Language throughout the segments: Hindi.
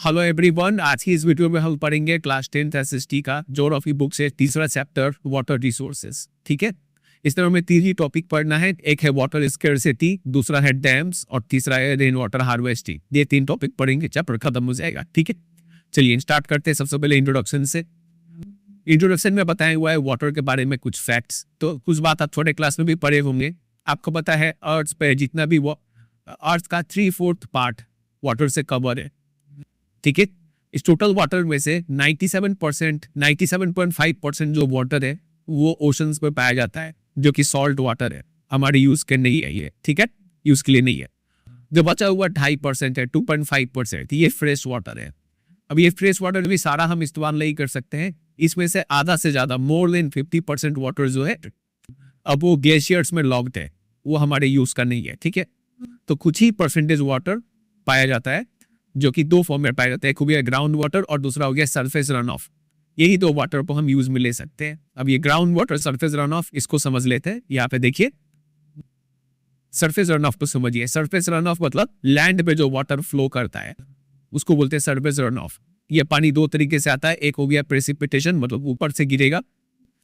हेलो एवरीवन, आज की इस वीडियो में हम पढ़ेंगे क्लास 10th एसएसटी का ज्योग्राफी बुक से तीसरा चैप्टर वाटर रिसोर्सेज। ठीक है, इस तरह में तीन ही टॉपिक पढ़ना है। एक है वाटर स्कैर्सिटी, दूसरा है डैम्स और तीसरा है रेन वाटर हार्वेस्टिंग। ये तीन टॉपिक पढ़ेंगे, चैप्टर खत्म हो जाएगा। ठीक है, चलिए स्टार्ट करते हैं। सबसे पहले इंट्रोडक्शन से। इंट्रोडक्शन में बताया हुआ है वाटर के बारे में कुछ फैक्ट्स, तो कुछ बात आप छोटे क्लास में भी पढ़े होंगे। आपको पता है अर्थ पे जितना भी वो अर्थ का 3/4 पार्ट वाटर से कवर है। ठीक है, इस टोटल वाटर में से 97%, 97.5% जो वाटर है वो ओशंस में पाया जाता है, जो कि सॉल्ट वाटर है, हमारे यूज के नहीं है ये। ठीक है, यूज के लिए नहीं है। जो बचा हुआ 2.5% है, 2.5%, ये फ्रेश वाटर है। अब ये फ्रेश वाटर भी सारा हम इस्तेमाल नहीं कर सकते हैं। इसमें से आधा से ज्यादा, मोर देन 50% वाटर जो है अब वो ग्लेशियर्स में लॉक्ड है, वो हमारे यूज का नहीं है। ठीक है, तो कुछ ही परसेंटेज वाटर पाया जाता है, जो कि दो फॉर्म में पाया जाता है। एक हो गया ग्राउंड वाटर और दूसरा हो गया सरफेस रन ऑफ। यही दो वाटर को हम यूज में ले सकते हैं। अब ये ground water, surface run of, इसको समझ लेते हैं। यहाँ पे देखिए, सरफेस रन ऑफ को समझिए। सरफेस रन ऑफ मतलब लैंड पे जो वाटर फ्लो करता है उसको बोलते हैं सरफेस रन ऑफ। ये पानी दो तरीके से आता है। एक हो गया प्रेसिपिटेशन, मतलब ऊपर से गिरेगा,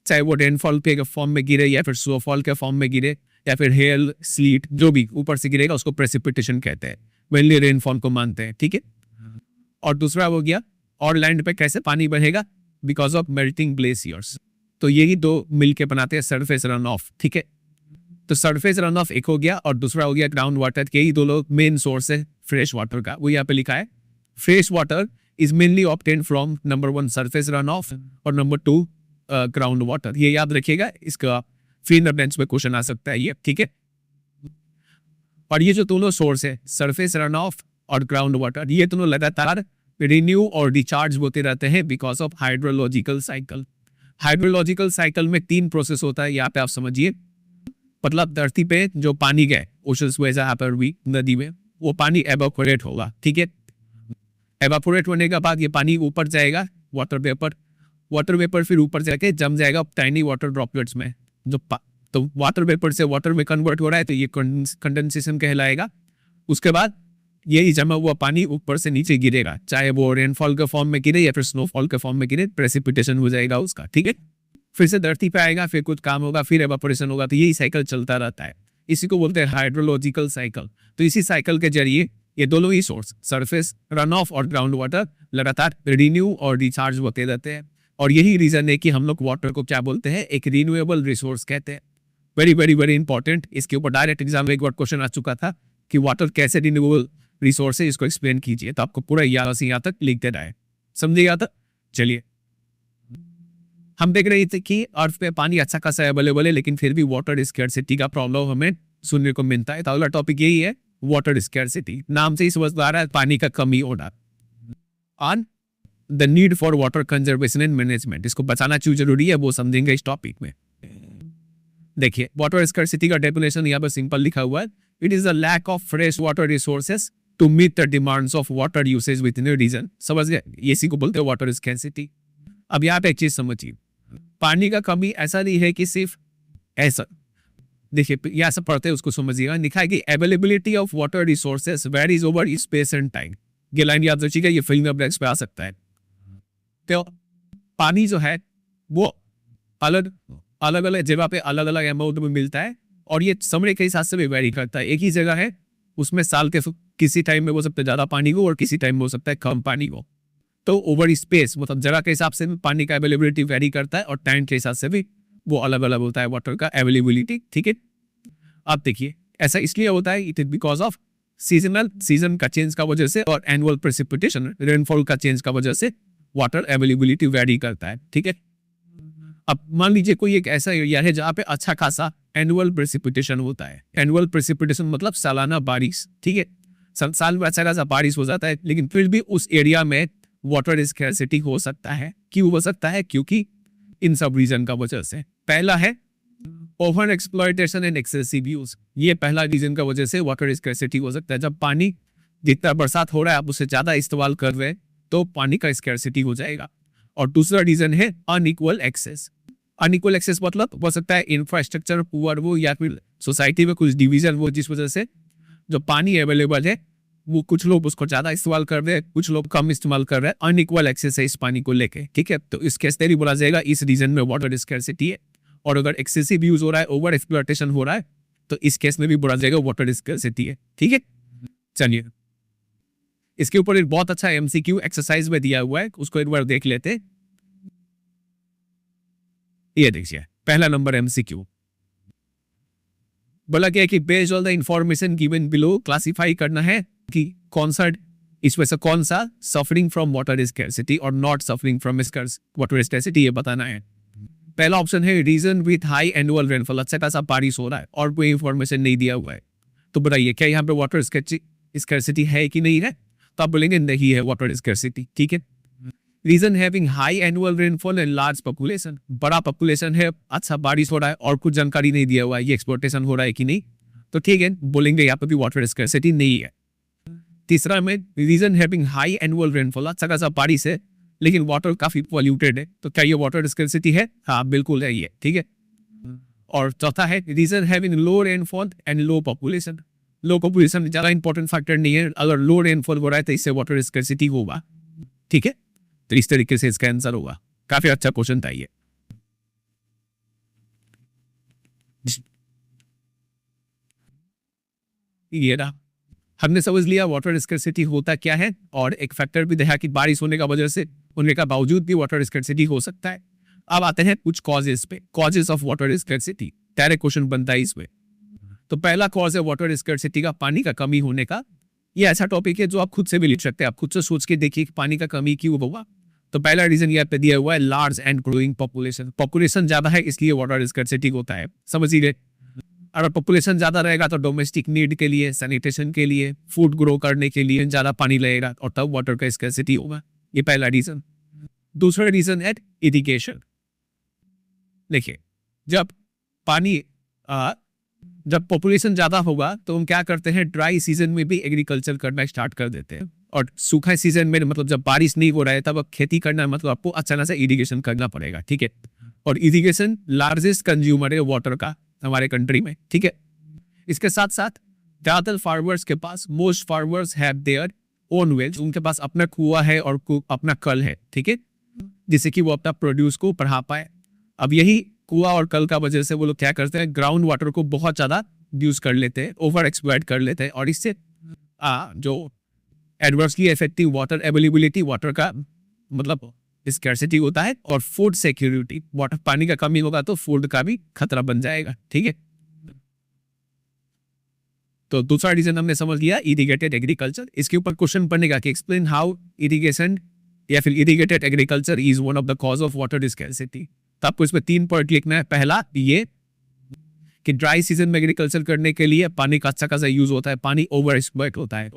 चाहे वो रेनफॉल के फॉर्म में गिरे या फिर स्नोफॉल के फॉर्म में गिरे या फिर हेल स्लीट, जो भी ऊपर से गिरेगा उसको प्रेसिपिटेशन कहते हैं। मेनली रेनफॉल को मानते हैं। ठीक है, और दूसरा हो गया और लैंड पे कैसे पानी बहेगा, बिकॉज ऑफ मेल्टिंग ग्लेशियर्स। तो यही दो मिलके बनाते हैं सरफेस रन ऑफ। ठीक है, तो सरफेस रन ऑफ एक हो गया और दूसरा हो गया ग्राउंड वाटर। के ही दो लोग मेन सोर्स है फ्रेश वाटर का। वो यहाँ पे लिखा है, fresh water is mainly obtain from number 1 surface run of और नंबर 2 ग्राउंड वाटर। ये याद रखिएगा, इसका फिंगर बेंच में क्वेश्चन आ सकता है ये। ठीक है, और ये जो दोनों सोर्स है सरफेस रन ऑफ और ग्राउंड वाटर, ये दोनों लगातार रिन्यू और डिचार्ज होते रहते हैं because of hydrological cycle. Hydrological cycle में 3 प्रोसेस होता है, यहाँ पे आप समझिए। मतलब धरती पे जो पानी गए ओशंस में, जहाँ पर भी नदी में, वो पानी एवापोरेट होगा। ठीक है, एवापोरेट होने के बाद ये पानी ऊपर जाएगा, वाटर वेपर फिर ऊपर जाके जम जाएगा टाइनी वाटर ड्रॉपलेट्स में। जो तो वाटर वेपर से वाटर में कन्वर्ट हो रहा है, तो ये कंडेंसेशन कहलाएगा। उसके बाद यही जमा हुआ पानी ऊपर से नीचे गिरेगा, चाहे वो रेनफॉल के फॉर्म में गिरे या फिर स्नोफॉल के फॉर्म में गिरे, प्रेसिपिटेशन हो जाएगा उसका। ठीक है, फिर से धरती पे आएगा, फिर कुछ काम होगा, फिर एवापोरेशन होगा। तो यही साइकिल चलता रहता है, इसी को बोलते हैं हाइड्रोलॉजिकल साइकिल। तो इसी साइकिल के जरिए ये दोनों ही सोर्स सरफेस रन ऑफ और ग्राउंड वाटर लगातार रिन्यू और डिचार्ज होते रहते हैं। और यही रीजन है कि हम लोग वाटर को क्या बोलते हैं, एक रिन्यूएबल रिसोर्स कहते हैं। Very very very important. इसके ऊपर डायरेक्ट एग्जाम में एक बार क्वेश्चन आ चुका था कि वाटर कैसे रिन्यूएबल रिसोर्स है, इसको एक्सप्लेन कीजिए। तो आपको पूरा यहाँ से यहाँ तक लिखते रहे, समझिएगा। तो चलिए, हम देख रहे थे कि अर्थ पे पानी अच्छा खासा अवेलेबल है, लेकिन फिर भी वाटर स्कैर्सिटी का प्रॉब्लम हमें सुनने को मिलता है। तो अगला टॉपिक यही है, वाटर स्कैर्सिटी। नाम से ही समझ आ रहा है पानी का कमी होना। On the need for water conservation and management, इसको बचाना क्यों जरूरी है वो समझेंगे इस टॉपिक में। देखिए, वाटर स्कैर्सिटी का डेफिनेशन यहाँ पर सिंपल लिखा हुआ है। It is the lack of fresh water resources to meet the demands of water usage within a region. समझ गए, इसी को बोलते हैं वाटर स्कैर्सिटी। अब यहाँ पे एक चीज समझिए, पानी का कमी ऐसा नहीं है कि सिर्फ ऐसा। देखिए, यहाँ से पढ़ते हैं उसको समझिएगा। लिखा है कि availability of water resources varies over space and time. ये लाइन याद रखिएगा, ये फिल्म ब्रेक्स पे आ सकता है। तो पानी जो है वो अलग अलग जगह पे अलग अलग अमाउंट में मिलता है, और ये समय के हिसाब से भी वेरी करता है। एक ही जगह है, उसमें साल के किसी टाइम में हो सकता है ज्यादा पानी हो और किसी टाइम में हो सकता है कम पानी हो। तो ओवर स्पेस मतलब जगह के हिसाब से भी पानी का अवेलेबिलिटी वेरी करता है, और टाइम के हिसाब से भी वो अलग अलग होता है वाटर का अवेलेबिलिटी। ठीक है, आप देखिए, ऐसा इसलिए होता है, it is because off season का चेंज का वजह से और एनुअल प्रेसिपिटेशन, रेनफॉल का चेंज का वजह से वाटर अवेलेबिलिटी वेरी करता है। ठीक है, अब मान लीजिए कोई एक ऐसा एरिया है जहाँ पे अच्छा खासा एनुअल प्रेसिपिटेशन होता है। एनुअल प्रेसिपिटेशन मतलब सालाना बारिश। ठीक है, साल में अच्छा खासा बारिश हो जाता है, लेकिन फिर भी उस एरिया में वाटर स्कैर्सिटी हो सकता है। क्यों हो सकता है? क्योंकि इन सब रीजन का वजह से। पहला है over exploitation and excessive use. ये पहला रीजन का वजह से वाटर स्कैर्सिटी हो सकता है। जब पानी जितना बरसात हो रहा है आप उससे ज्यादा इस्तेमाल कर रहे हैं तो पानी का स्कैर्सिटी हो जाएगा। और दूसरा रीजन है अनइक्वल एक्सेस। अनइक्वल एक्सेस मतलब हो सकता है इंफ्रास्ट्रक्चर पुअर हो या फिर सोसाइटी में कुछ डिवीजन हो, जिस वजह से जो पानी अवेलेबल है वो कुछ लोग उसको ज़्यादा इस्तेमाल कर रहे हैं, कुछ लोग कम इस्तेमाल कर रहे हैं, अनइक्वल एक्सेस है इस पानी को लेके, ठीक है। तो इस केस में भी बोला जाएगा इस रीजन में वाटर स्कैर्सिटी है। और अगर एक्सेसिव यूज हो रहा है, ओवर एक्सप्लॉयटेशन हो रहा है, तो इस केस में भी बोला जाएगा वाटर स्कैर्सिटी है, ठीक है। चलिए, इसके ऊपर एक बहुत अच्छा एमसीक्यू एक्सरसाइज में दिया हुआ है, उसको एक बार देख लेते हैं। ये देखिए, पहला नंबर एमसीक्यू बोला गया कि based on the information given below classify करना है कि कौन सा इसमें से कौन सा सफरिंग फ्रॉम वाटर स्कैर्सिटी और not suffering from water scarcity, ये बताना है। पहला ऑप्शन है region with high annual rainfall, अच्छा खासा बारिश हो रहा है और कोई इंफॉर्मेशन नहीं दिया हुआ है, तो बताइए क्या यहाँ पे वाटर स्कैर्सिटी है कि नहीं है? तो आप बोलेंगे नहीं है वाटर स्कैर्सिटी, ठीक है। Region having high annual rainfall and large population, बड़ा पॉपुलेशन है, अच्छा बारिश हो रहा है और कुछ जानकारी नहीं दिया हुआ है ये एक्सप्लोटेशन हो रहा है कि नहीं, तो ठीक है, बोलेंगे यहाँ पे भी वाटर स्कैर्सिटी नहीं है। तीसरा में region having high annual rainfall, अच्छा खासा बारिश है लेकिन वाटर काफी पॉल्यूटेड है, तो क्या ये वाटर स्कैर्सिटी है? हाँ बिल्कुल है ये, ठीक है। और चौथा है region having low rainfall and low population, low population ज्यादा इंपॉर्टेंट फैक्टर नहीं है, अगर लो रेनफॉल हो रहा है तो इससे वाटर स्कैर्सिटी होगा, ठीक है। तो इस तरीके से इसका आंसर होगा। काफी अच्छा क्वेश्चन था ये। ये ना हमने समझ लिया वाटर स्कैर्सिटी होता क्या है, और एक फैक्टर भी देखा कि बारिश होने का वजह से होने का बावजूद भी वाटर स्कैर्सिटी हो सकता है। अब आते हैं कुछ कॉजेस पे, causes of water scarcity, direct question बनता है इसमें। तो पहला कॉज है वाटर स्कैर्सिटी का पानी का कमी होने का। ये ऐसा टॉपिक है जो आप खुद से भी लिख सकते हैं, आप खुद से सोच के देखिए कि पानी का कमी क्यों होगा। तो पहला रीजन यहाँ पे दिया हुआ है large and growing population, population ज्यादा है इसलिए वाटर स्कैर्सिटी होता है, समझिए। अगर पॉपुलेशन ज्यादा रहेगा तो डोमेस्टिक नीड के लिए, सैनिटेशन के लिए, फूड ग्रो करने के लिए ज्यादा पानी लगेगा और तब वाटर का स्कैर्सिटी होगा, ये पहला रीजन। दूसरा रीजन है इरिगेशन। देखिए, जब पानी जब पॉपुलेशन ज्यादा होगा तो हम क्या करते हैं, ड्राई सीजन में भी एग्रीकल्चर करना स्टार्ट कर देते हैं, और सूखा सीजन में मतलब जब बारिश नहीं हो रहा है तब खेती करना है, मतलब आपको अचानक से इरिगेशन करना पड़ेगा, ठीक है। और इरिगेशन लार्जेस्ट कंज्यूमर है वाटर का हमारे कंट्री में, ठीक है। इसके साथ साथ ज्यादातर फार्मर्स के पास, most farmers have their own wells, उनके पास अपना कुआं है और अपना कल है, ठीक है, जिससे कि वो अपना प्रोड्यूस को बढ़ा पाए। अब यही कुआं और कल का वजह से वो लोग क्या करते हैं, ग्राउंड वाटर को बहुत ज्यादा यूज कर लेते हैं, ओवर एक्सप्लॉइट कर लेते हैं, और इससे जो adversely effective water availability, water का मतलब स्कैर्सिटी होता है, और फूड सिक्योरिटी, वाटर पानी का कमी होगा तो फूड का भी खतरा बन जाएगा, ठीक है। तो दूसरा रीजन हमने समझ लिया, इरिगेटेड एग्रीकल्चर। इसके ऊपर क्वेश्चन बनेगा कि एक्सप्लेन हाउ इरिगेशन या फिर irrigated agriculture is one of the cause of water scarcity. तो आपको इसमें 3 पॉइंट लिखना है। पहला ये कि ड्राई सीजन में एग्रीकल्चर करने के लिए पानी का अच्छा खासा यूज होता है, पानी ओवर एक्सप्लॉइट होता है।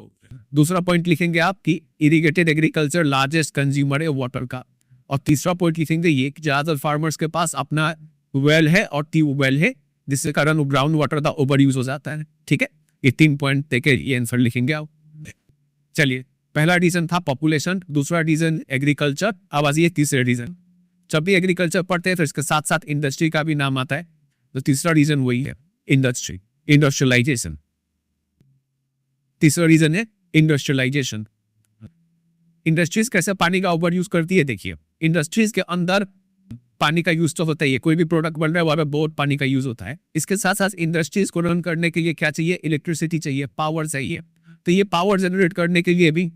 दूसरा पॉइंट लिखेंगे आप कि इरिगेटेड एग्रीकल्चर लार्जेस्ट कंज्यूमर है वाटर का। और तीसरा पॉइंट लिखेंगे ये कि ज्यादातर फार्मर्स के पास अपना वेल है और ट्यूबवेल है, जिसके कारण ग्राउंड वाटर का ओवर यूज हो जाता है, ठीक है। ये 3 पॉइंट देके ये आंसर लिखेंगे आप। चलिए, पहला रीजन था पॉपुलेशन, दूसरा रीजन एग्रीकल्चर, अब आइए तीसरे रीजन। जब भी एग्रीकल्चर पढ़ते हैं तो इसके साथ साथ इंडस्ट्री का भी नाम आता है, तो तीसरा रीजन वही है, इंडस्ट्री, इंडस्ट्रियलाइजेशन। तीसरा रीजन है इंडस्ट्रियलाइजेशन। इंडस्ट्रीज कैसे पानी का ओवर यूज करती है, देखिए इंडस्ट्रीज के अंदर पानी का यूज तो होता ही है, कोई भी प्रोडक्ट बन रहा है वहां पे बहुत पानी का यूज होता है। इसके साथ साथ इंडस्ट्रीज को रन करने के लिए क्या चाहिए, इलेक्ट्रिसिटी चाहिए, पावर चाहिए। तो ये पावर जनरेट करने के लिए भी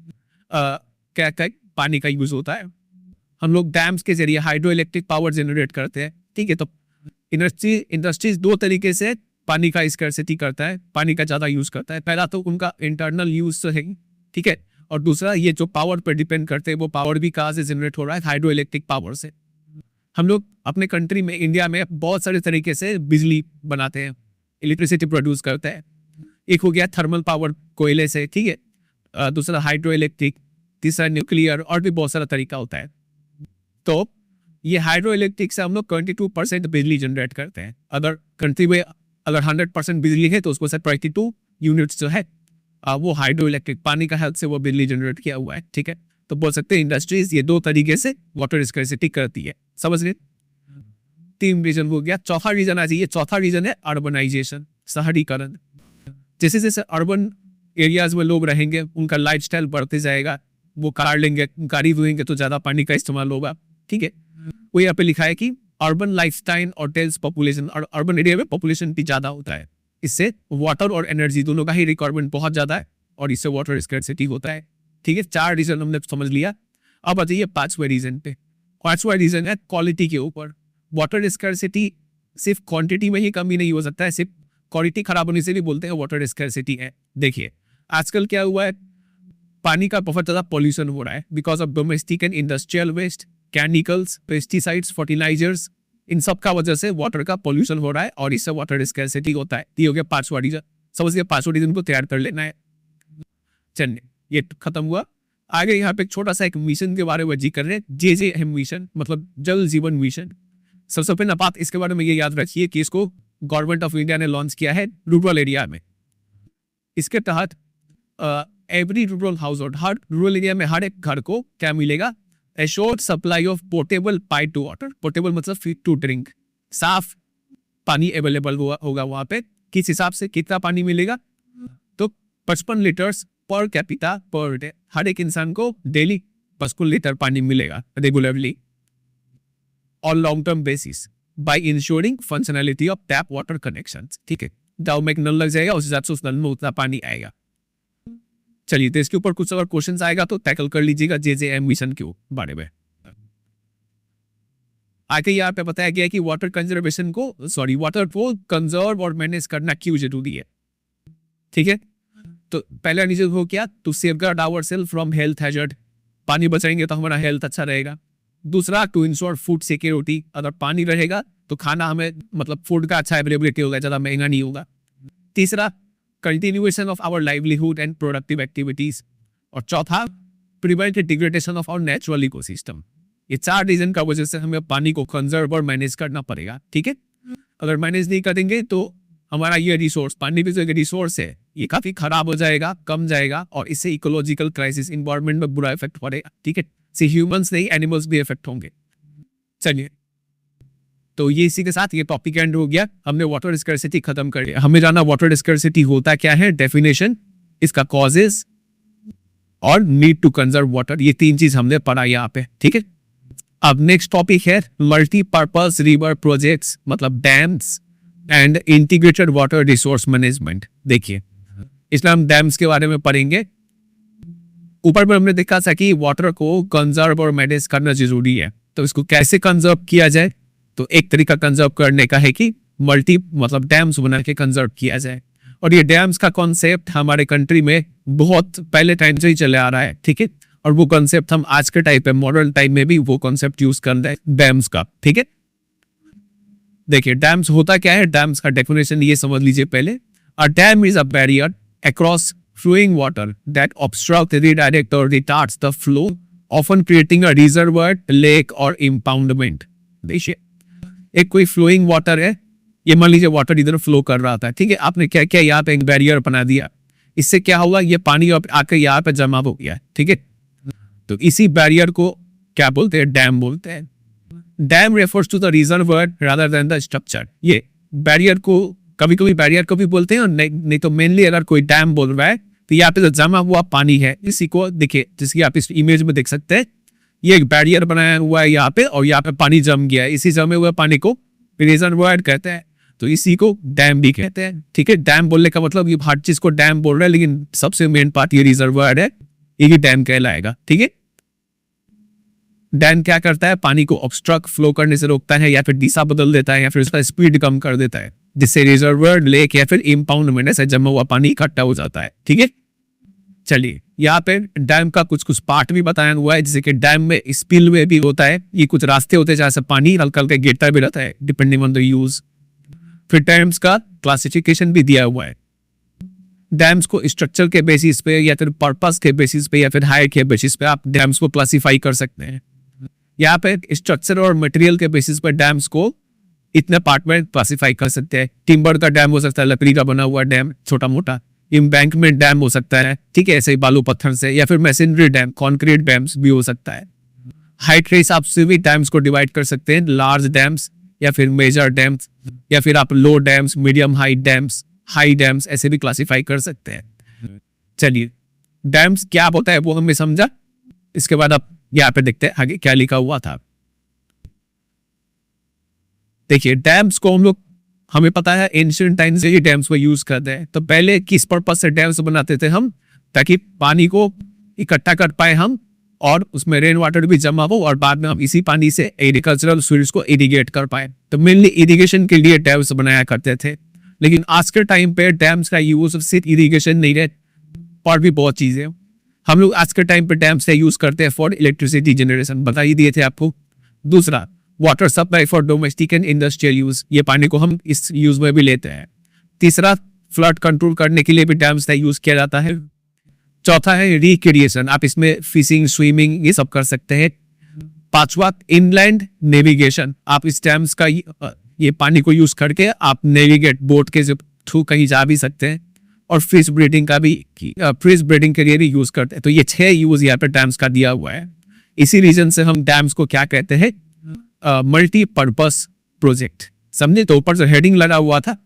क्या क्या पानी का यूज होता है। हम लोग डैम्स के जरिए हाइड्रो इलेक्ट्रिक पावर जनरेट करते हैं, ठीक है। तो इंडस्ट्रीज 2 तरीके से पानी का स्कैर्सिटी करता है, पानी का ज्यादा यूज करता है। पहला तो उनका इंटरनल यूज है, ठीक है, और दूसरा ये जो पावर पर डिपेंड करते हैं वो पावर भी कहाँ से जनरेट हो रहा है, हाइड्रो इलेक्ट्रिक पावर से। हम लोग अपने कंट्री में, इंडिया में बहुत सारे तरीके से बिजली बनाते हैं, इलेक्ट्रिसिटी प्रोड्यूस करते हैं। एक हो गया थर्मल पावर, कोयले से, ठीक है, दूसरा हाइड्रो इलेक्ट्रिक, तीसरा न्यूक्लियर, और भी बहुत सारा तरीका होता है। तो ये हाइड्रो इलेक्ट्रिक से हम लोग 22% बिजली जनरेट करते हैं। अगर कंट्री में अगर 100% बिजली है तो उसको से 22 यूनिट्स जो है वो हाइड्रो इलेक्ट्रिक पानी का हेल्प से वो बिजली जनरेट किया हुआ है, ठीक है। तो बोल सकते हैं इंडस्ट्रीज ये 2 तरीके से वाटर स्कैर्सिटी करती है, समझ गए। 3 रीजन हो गया। चौथा रीजन आ जाइए, चौथा रीजन है अर्बनाइजेशन, शहरीकरण। जैसे जैसे अर्बन एरियाज में लोग रहेंगे, उनका लाइफस्टाइल बढ़ते जाएगा, वो कार लेंगे, गाड़ी धोएंगे तो ज़्यादा पानी का इस्तेमाल होगा। ठीक है, वो यहाँ पे लिखा है कि अर्बन लाइफस्टाइल और टेल्स पॉपुलेशन, और अर्बन एरिया में पॉपुलेशन भी ज़्यादा होता है, इससे वाटर और एनर्जी दोनों का ही रिक्वायरमेंट बहुत ज़्यादा है और इससे वाटर स्कैर्सिटी होता है। ठीक है, 4 रीजन हमने समझ लिया। अब आ जाइए 5वें रीजन पे। 5वां रीजन है क्वालिटी के ऊपर। वाटर स्कैर्सिटी सिर्फ क्वांटिटी में ही कमी नहीं हो सकता है, सिर्फ क्वालिटी खराब होने से भी बोलते हैं वाटर स्कैर्सिटी है। देखिए आजकल क्या हुआ है, पानी का बहुत ज़्यादा पॉल्यूशन हो रहा है because of domestic and industrial waste, chemicals, pesticides, fertilizers, इन सब का वजह से वाटर का पॉल्यूशन हो रहा है और इससे वाटर स्कैर्सिटी होता है। ये हो गया 5वां रीजन। समझ गया, 5वां रीजन को तैयार कर लेना है। चलिए ये खत्म हुआ। आगे यहाँ पे एक छोटा सा एक मिशन के बारे में जिक्र कर रहे हैं, JJM मिशन, मतलब जल जीवन मिशन। सबसे पहले बात इसके बारे में ये याद रखिए कि इसको गवर्नमेंट ऑफ इंडिया ने लॉन्च किया है रूरल एरिया में। इसके तहत एवरी रूरल हाउस होल्ड, हर रूरल एरिया में हर एक घर को क्या मिलेगा, assured supply of portable pipe to water. Portable मतलब फिट टू ड्रिंक, साफ पानी अवेलेबल होगा वहां पे। किस हिसाब से कितना पानी मिलेगा, तो 55 litres per capita per day, हर एक इंसान को डेली 55 लीटर पानी मिलेगा regularly on long term basis by ensuring functionality of tap water connections. ठीक है, दाव में एक नल लग जाएगा, उस हिसाब से उस नल में उतना पानी आएगा। चलिए, तो इसके ऊपर कुछ अगर क्वेश्चंस आएगा तो टैकल कर लीजिएगा JJM मिशन के बारे में। आगे यहाँ पे बताया गया कि वाटर कंजर्वेशन को, वाटर को कंजर्व और मैनेज करना क्यों जरूरी है। ठीक है, तो पहला रीजन हो क्या, to safeguard ourselves from health hazard, पानी बचाएंगे तो हमारा हेल्थ अच्छा रहेगा। दूसरा, टू इंश्योर फूड सिक्योरिटी, अगर पानी रहेगा तो खाना हमें मतलब फूड का अच्छा अवेलेबिलिटी होगा, ज़्यादा महंगा नहीं होगा। तीसरा, continuation of our livelihood and productive activities. और चौथा, prevent degradation of our natural ecosystem. ये 4 रीजन का वजह से हमें पानी को कंजर्व और मैनेज करना पड़ेगा। ठीक है, अगर मैनेज नहीं करेंगे तो हमारा ये रिसोर्स, पानी भी जो एक रिसोर्स है, ये काफी खराब हो जाएगा, कम जाएगा और इससे इकोलॉजिकल क्राइसिस, इन्वायरमेंट में बुरा इफेक्ट पड़ेगा। ठीक है, से ह्यूमंस नहीं एनिमल्स भी इफेक्ट होंगे। चलिए, तो ये इसी के साथ ये टॉपिक एंड हो गया। हमने वाटर स्कैर्सिटी खत्म कर लिया। हमें जाना वाटर स्कैर्सिटी होता क्या है, डेफिनेशन, इसका कॉजेस और नीड टू कंजर्व वाटर, ये 3 चीज हमने पढ़ा यहाँ पे। ठीक है, अब नेक्स्ट टॉपिक है मल्टीपर्पज रिवर प्रोजेक्ट्स, मतलब dams and integrated water resource management. देखिए, इसलिए हम डैम्स के बारे में पढ़ेंगे। ऊपर में हमने देखा था कि वाटर को कंजर्व और मैनेज करना जरूरी है, तो इसको कैसे कंजर्व किया जाए, तो एक तरीका कंजर्व करने का है कि मतलब डैम्स बना के कंजर्व किया जाए। और ये डैम्स का कॉन्सेप्ट हमारे कंट्री में बहुत पहले टाइम से ही चले आ रहा है। ठीक है, और वो कॉन्सेप्ट हम आज के टाइम पे, मॉडर्न टाइम में भी वो कॉन्सेप्ट यूज कर रहे हैं डैम्स का। ठीक है, देखिए डैम्स होता क्या है, डैम्स का डेफिनेशन ये समझ लीजिए पहले। A dam is a barrier across flowing water that obstruct, redirect or retards the flow, often creating a reservoir, lake or impoundment। देखिए, एक कोई फ्लोइंग वाटर है, ये मान लीजिए वाटर इधर फ्लो कर रहा था। ठीक है, आपने क्या किया, यहाँ पे एक बैरियर बना दिया, इससे क्या हुआ, ये पानी आकर यहाँ पे जमा हो गया। ठीक है, तो इसी बैरियर को क्या बोलते हैं, डैम बोलते हैं। Dam refers to the reservoir rather than the structure. ये बैरियर को कभी कभी बैरियर को भी बोलते हैं, और नहीं तो मेनली अगर कोई डैम बोल रहा है तो यहाँ पे जो जमा हुआ पानी है, इसी को देखिए, जिसकी आप इस इमेज में देख सकते हैं, ये एक बैरियर बनाया हुआ है यहाँ पे, और यहाँ पे पानी जम गया है। इसी जमे हुए पानी को रिजर्वॉयर कहते हैं, तो इसी को डैम भी कहते हैं। ठीक है, डैम बोलने का मतलब ये हर चीज को डैम बोल रहा है, लेकिन सबसे मेन पार्ट ये रिजर्वॉयर है, ये डैम कहलाएगा। ठीक है, डैम क्या करता है, पानी को ऑब्स्ट्रक्ट फ्लो करने से रोकता है, या फिर दिशा बदल देता है, या फिर उसका स्पीड कम कर देता है, जिससे रिजर्वर, लेक या फिर इम्पाउंडमेंट से जमा हुआ पानी इकट्ठा हो जाता है। ठीक है, चलिए यहाँ पे डैम का कुछ पार्ट भी बताया हुआ है, जैसे कि डैम में स्पिलवे भी होता है, ये कुछ रास्ते होते हैं जहाँ से पानी हल्का हल्का गिरता भी रहता है डिपेंडिंग ऑन द यूज। फिर डैम्स का क्लासिफिकेशन भी दिया हुआ है। डैम्स को स्ट्रक्चर के बेसिस पे, या फिर पर्पस के बेसिस पे, या फिर हाइट के बेसिस पे आप डैम्स को क्लासिफाई कर सकते हैं। यहाँ पे स्ट्रक्चर और मटेरियल के बेसिस पर डैम्स को इतने पार्ट में क्लासिफाई कर सकते हैं। टिम्बर का डैम हो सकता है, लकड़ी का बना हुआ डैम छोटा मोटा, एम्बैंकमेंट डैम हो सकता है। ठीक है, ऐसे ही बालू पत्थर से, या फिर मैसनरी डैम, कॉन्क्रीट डैम्स भी हो सकता है। हाइट के हिसाब से भी डैम्स को डिवाइड कर सकते हैं, लार्ज डैम्स या फिर मेजर डैम्स, या फिर आप low dams, medium height dams, high dams, ऐसे भी क्लासिफाई कर सकते हैं। चलिए, डैम्स क्या होता है वो हमने समझा। इसके बाद अब यहाँ पे देखते हैं आगे क्या लिखा हुआ था। देखिए, डैम्स को हम लोग, हमें पता है एंशिएंट टाइम से ये डैम्स को यूज करते हैं। तो पहले किस पर्पज से डैम्स बनाते थे हम, ताकि पानी को इकट्ठा कर पाए हम, और उसमें रेन वाटर भी जमा हो, और बाद में हम इसी पानी से एग्रीकल्चरल फील्ड्स को इरिगेट कर पाए। तो मेनली इरिगेशन के लिए डैम्स बनाया करते थे। लेकिन आज के टाइम पे डैम्स का यूज सिर्फ इरिगेशन नहीं रहे, और भी बहुत चीजें हम लोग आज के टाइम पे डैम्स से यूज करते हैं फॉर इलेक्ट्रिसिटी जनरेशन, बता ही दिए थे आपको। दूसरा, water supply for domestic and industrial use, ये पानी को हम इस यूज में भी लेते हैं। तीसरा, फ्लड कंट्रोल करने के लिए भी डैम्स का यूज किया जाता है। चौथा है रिक्रिएशन, आप इसमें फिशिंग, स्विमिंग ये सब कर सकते हैं। पांचवा, इनलैंड नेविगेशन, आप इस डैम्स का ये पानी को यूज करके आप नेविगेट बोट के थ्रू कहीं जा भी सकते हैं। और फिश ब्रीडिंग का भी, फिश ब्रीडिंग के लिए भी यूज करते हैं। तो ये 6 यूज यहाँ पे डैम्स का दिया हुआ है। इसी रीजन से हम डैम्स को क्या कहते हैं, मल्टीपर्पस प्रोजेक्ट, समझे। तो ऊपर जो हेडिंग लगा हुआ था,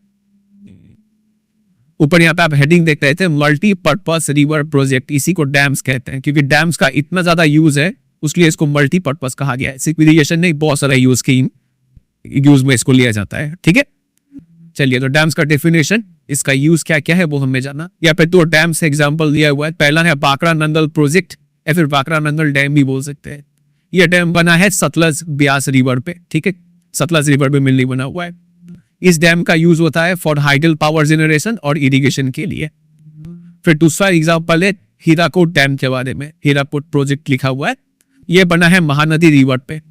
ऊपर यहाँ पे आप हेडिंग देख रहे थे, मल्टीपर्पस रिवर प्रोजेक्ट, इसी को डैम्स कहते हैं। क्योंकि डैम्स का इतना ज्यादा यूज है, उसलिए इसको मल्टीपर्पस कहा गया है। सिर्फ इरिगेशन नहीं, बहुत सारा यूज की यूज में इसको लिया जाता है। ठीक है, चलिए, तो डैम्स का डेफिनेशन, इसका यूज क्या क्या है वो हमें जाना। यहाँ पे 2 डैम से एग्जाम्पल दिया हुआ है। पहला है बाकरा नंदल प्रोजेक्ट, या फिर बाकरा नंदल डैम भी बोल सकते हैं। यह डैम बना है सतलज ब्यास रिवर पे। ठीक है, सतलज रिवर पे मिलनी बना हुआ है। इस डैम का यूज होता है फॉर हाइडल पावर जनरेशन और इरिगेशन के लिए। फिर दूसरा एग्जाम्पल है हीराकुड डैम के बारे में, हीराकुड प्रोजेक्ट लिखा हुआ है। यह बना है महानदी रिवर पे।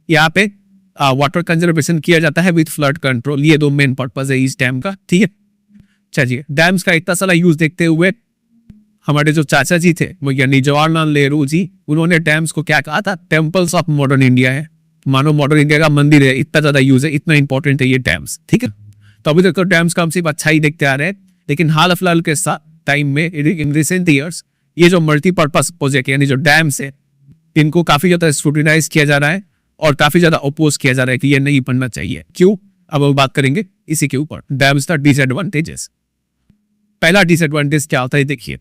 यहाँ पे वाटर कंजर्वेशन किया जाता है विद फ्लड कंट्रोल। ये 2 मेन पर्पज है इस डैम का। ठीक है, चलिए, डैम्स का इतना सारा यूज देखते हुए हमारे जो चाचा जी थे, वो यानी जवाहरलाल नेहरू जी, उन्होंने डैम्स को क्या कहा था, टेम्पल्स ऑफ मॉडर्न इंडिया है। मानो मॉडर्न इंडिया का मंदिर है, इतना ज्यादा यूज है, इतना इंपॉर्टेंट है ये डैम्स। ठीक है, तो अभी तक तो डैम्स का हम सिर्फ अच्छा ही देखते आ रहे हैं। लेकिन हाल फिलहाल के साथ टाइम में, इन रिसेंट ईयर्स, ये जो मल्टीपर्पज प्रोजेक्ट यानी जो डैम्स है, इनको काफी ज्यादा स्क्रूटिनाइज किया जा रहा है और काफी ज्यादा अपोज किया जा रहा है कि ये नहीं बनना चाहिए। क्यों, अब हम बात करेंगे इसी के ऊपर। डैम्स का डिसएडवांटेजेस। पहला डिसएडवांटेज क्या होता है, देखिए,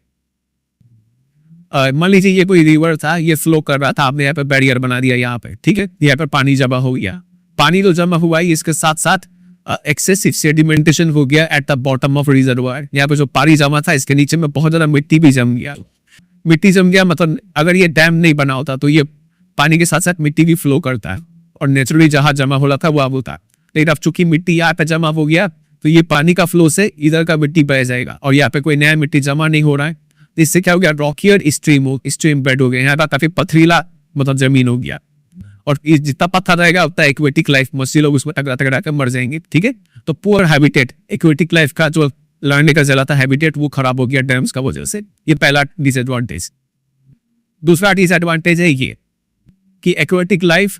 मान लीजिए ये कोई रिवर था, ये फ्लो कर रहा था, आपने यहाँ पे बैरियर बना दिया यहाँ पे। ठीक है, यहाँ पे पानी जमा हो गया। पानी तो जमा हुआ ही, इसके साथ साथ एक्सेसिव सेडिमेंटेशन हो गया at the bottom of reservoir. यहाँ पे जो पानी जमा था, इसके नीचे में बहुत ज्यादा मिट्टी भी जम गया। मिट्टी जम गया मतलब अगर ये डैम नहीं बना होता तो ये पानी के साथ साथ मिट्टी भी फ्लो करता है, और नेचुरली जहां जमा हो रहा था वो अब होता। लेकिन अब चूंकि मिट्टी यहाँ पे जमा हो गया, तो ये पानी का फ्लो से इधर का मिट्टी बह जाएगा, और यहाँ पे कोई नया मिट्टी जमा नहीं हो रहा है। तो इससे क्या हो गया, रॉकियर स्ट्रीम बेड हो गया। यहाँ पर काफी पथरीला मतलब जमीन हो गया, और जितना पत्थर रहेगा उतना एक्वेटिक लाइफ, मछली लोग उसमें टकरा टकरा कर मर जाएंगे। ठीक है, तो पुअर हैबिटेट, एक्वेटिक लाइफ का जो लड़ने का जला था हैबिटेट, वो खराब हो गया डैम्स का वजह से। ये पहला डिसएडवांटेज। दूसरा डिसएडवांटेज है ये कि एक्वेटिक लाइफ,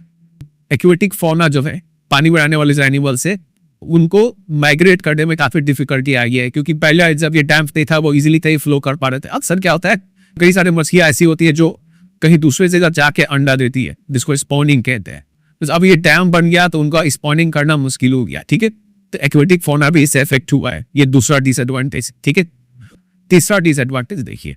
एक्वेटिक फौना जो है, पानी में रहने वाले जो एनिमल्स है, उनको माइग्रेट करने में काफी डिफिकल्टी आ गई है। क्योंकि पहले जब ये डैम नहीं था, वो इजीली कहीं फ्लो कर पा रहे थे। अक्सर क्या होता है, कई सारे मछलियां ऐसी होती है जो कहीं दूसरे जगह जाके अंडा देती है, जिसको स्पॉनिंग कहते हैं। तो अब ये डैम बन गया तो उनका स्पॉनिंग करना मुश्किल हो गया। ठीक है, तो एक्वेटिक फौना भी इससे इफेक्ट हुआ है। ये दूसरा डिसएडवांटेज। ठीक है, तीसरा डिसएडवांटेज देखिए।